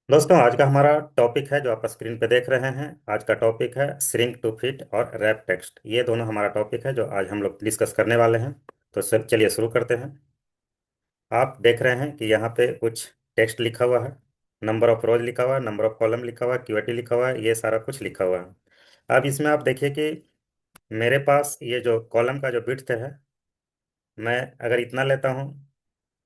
दोस्तों, आज का हमारा टॉपिक है जो आप स्क्रीन पे देख रहे हैं। आज का टॉपिक है श्रिंक टू फिट और रैप टेक्स्ट। ये दोनों हमारा टॉपिक है जो आज हम लोग डिस्कस करने वाले हैं। तो सर, चलिए शुरू करते हैं। आप देख रहे हैं कि यहाँ पे कुछ टेक्स्ट लिखा हुआ है। नंबर ऑफ रोज लिखा हुआ है, नंबर ऑफ कॉलम लिखा हुआ है, क्यूएटी लिखा हुआ है, ये सारा कुछ लिखा हुआ है। अब इसमें आप देखिए कि मेरे पास ये जो कॉलम का जो विड्थ है, मैं अगर इतना लेता हूँ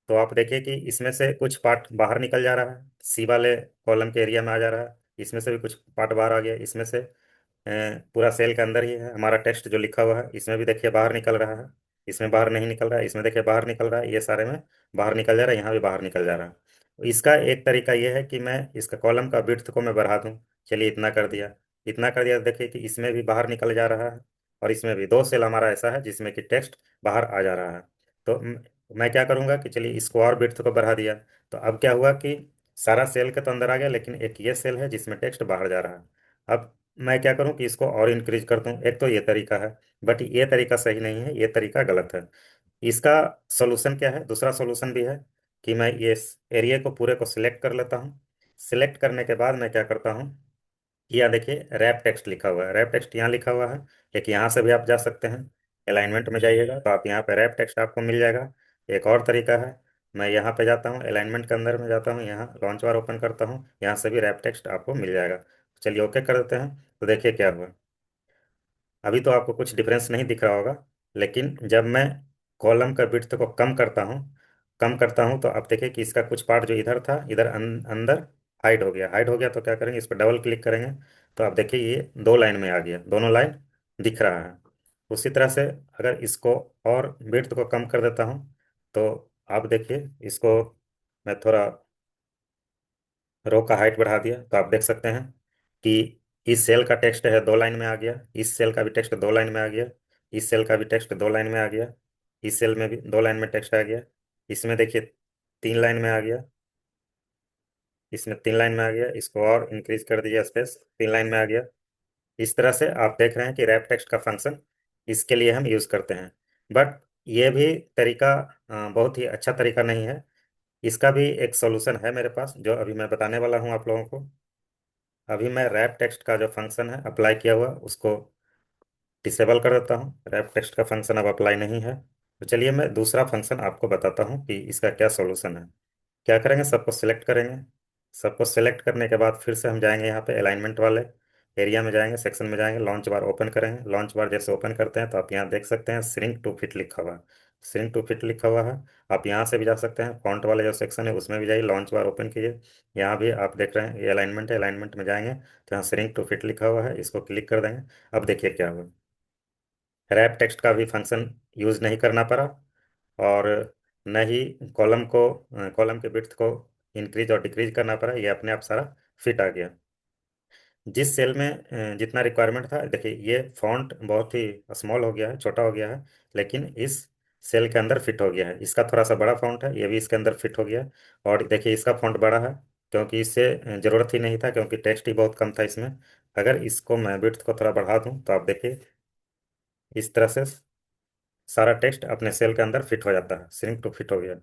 तो आप देखिए कि इसमें से कुछ पार्ट बाहर निकल जा रहा है, सी वाले कॉलम के एरिया में आ जा रहा है। इसमें से भी कुछ पार्ट बाहर आ गया, इसमें से पूरा सेल के अंदर ही है हमारा टेक्स्ट जो लिखा हुआ है। इसमें भी देखिए बाहर निकल रहा है, इसमें बाहर नहीं निकल रहा है, इसमें देखिए बाहर निकल रहा है, ये सारे में बाहर निकल जा रहा है, यहाँ भी बाहर निकल जा रहा है। तो इसका एक तरीका ये है कि मैं इसका कॉलम का विड्थ को मैं बढ़ा दूँ। चलिए इतना कर दिया। इतना कर दिया तो देखिए कि इसमें भी बाहर निकल जा रहा है, और इसमें भी दो सेल हमारा ऐसा है जिसमें कि टेक्स्ट बाहर आ जा रहा है। तो मैं क्या करूंगा कि चलिए इसको और विड्थ को बढ़ा दिया। तो अब क्या हुआ कि सारा सेल के तो अंदर आ गया, लेकिन एक ये सेल है जिसमें टेक्स्ट बाहर जा रहा है। अब मैं क्या करूं कि इसको और इंक्रीज कर दूं। एक तो ये तरीका है, बट ये तरीका सही नहीं है, ये तरीका गलत है। इसका सोल्यूशन क्या है? दूसरा सोल्यूशन भी है कि मैं ये एरिया को पूरे को सिलेक्ट कर लेता हूँ। सिलेक्ट करने के बाद मैं क्या करता हूँ, यहाँ देखिए रैप टेक्स्ट लिखा हुआ है, रैप टेक्स्ट यहाँ लिखा हुआ है। एक यहाँ से भी आप जा सकते हैं, अलाइनमेंट में जाइएगा तो आप यहाँ पे रैप टेक्स्ट आपको मिल जाएगा। एक और तरीका है, मैं यहाँ पे जाता हूँ, अलाइनमेंट के अंदर में जाता हूँ, यहाँ लॉन्च बार ओपन करता हूँ, यहाँ से भी रैप टेक्स्ट आपको मिल जाएगा। चलिए ओके कर देते हैं। तो देखिए क्या हुआ। अभी तो आपको कुछ डिफरेंस नहीं दिख रहा होगा, लेकिन जब मैं कॉलम का विड्थ को कम करता हूँ तो आप देखिए कि इसका कुछ पार्ट जो इधर था, इधर अंदर हाइड हो गया। हाइड हो गया तो क्या करेंगे, इस पर डबल क्लिक करेंगे तो आप देखिए ये दो लाइन में आ गया, दोनों लाइन दिख रहा है। उसी तरह से अगर इसको और विड्थ को कम कर देता हूँ तो आप देखिए इसको, मैं थोड़ा रो का हाइट बढ़ा दिया तो आप देख सकते हैं कि इस सेल का टेक्स्ट है दो लाइन में आ गया, इस सेल का भी टेक्स्ट दो लाइन में आ गया, इस सेल का भी टेक्स्ट दो लाइन में आ गया, इस सेल में भी दो लाइन में टेक्स्ट आ गया, इसमें देखिए तीन लाइन में आ गया, इसमें तीन लाइन में आ गया, इसको और इंक्रीज कर दिया स्पेस, तीन लाइन में आ गया। इस तरह से आप देख रहे हैं कि रैप टेक्स्ट का फंक्शन इसके लिए हम यूज़ करते हैं। बट ये भी तरीका बहुत ही अच्छा तरीका नहीं है। इसका भी एक सॉल्यूशन है मेरे पास जो अभी मैं बताने वाला हूँ आप लोगों को। अभी मैं रैप टेक्स्ट का जो फंक्शन है अप्लाई किया हुआ उसको डिसेबल कर देता हूँ। रैप टेक्स्ट का फंक्शन अब अप्लाई नहीं है। तो चलिए मैं दूसरा फंक्शन आपको बताता हूँ कि इसका क्या सॉल्यूशन है। क्या करेंगे, सबको सिलेक्ट करेंगे। सबको सिलेक्ट करने के बाद फिर से हम जाएंगे यहाँ पे अलाइनमेंट वाले एरिया में जाएंगे, सेक्शन में जाएंगे, लॉन्च बार ओपन करेंगे। लॉन्च बार जैसे ओपन करते हैं तो आप यहाँ देख सकते हैं श्रिंक टू फिट लिखा हुआ है। श्रिंक टू फिट लिखा हुआ है। आप यहाँ से भी जा सकते हैं, फॉन्ट वाले जो सेक्शन है उसमें भी जाइए, लॉन्च बार ओपन कीजिए। यहाँ भी आप देख रहे हैं ये अलाइनमेंट है, अलाइनमेंट में जाएंगे तो यहाँ श्रिंक टू फिट लिखा हुआ है, इसको क्लिक कर देंगे। अब देखिए क्या हुआ, रैप टेक्स्ट का भी फंक्शन यूज़ नहीं करना पड़ा, और न ही कॉलम के विड्थ को इंक्रीज और डिक्रीज करना पड़ा। ये अपने आप सारा फिट आ गया जिस सेल में जितना रिक्वायरमेंट था। देखिए ये फॉन्ट बहुत ही स्मॉल हो गया है, छोटा हो गया है, लेकिन इस सेल के अंदर फिट हो गया है। इसका थोड़ा सा बड़ा फॉन्ट है, ये भी इसके अंदर फिट हो गया है। और देखिए इसका फॉन्ट बड़ा है क्योंकि इससे ज़रूरत ही नहीं था, क्योंकि टेक्स्ट ही बहुत कम था इसमें। अगर इसको मैं विड्थ को थोड़ा बढ़ा दूँ तो आप देखिए इस तरह से सारा टेक्स्ट अपने सेल के अंदर फिट हो जाता है, श्रिंक टू फिट हो गया।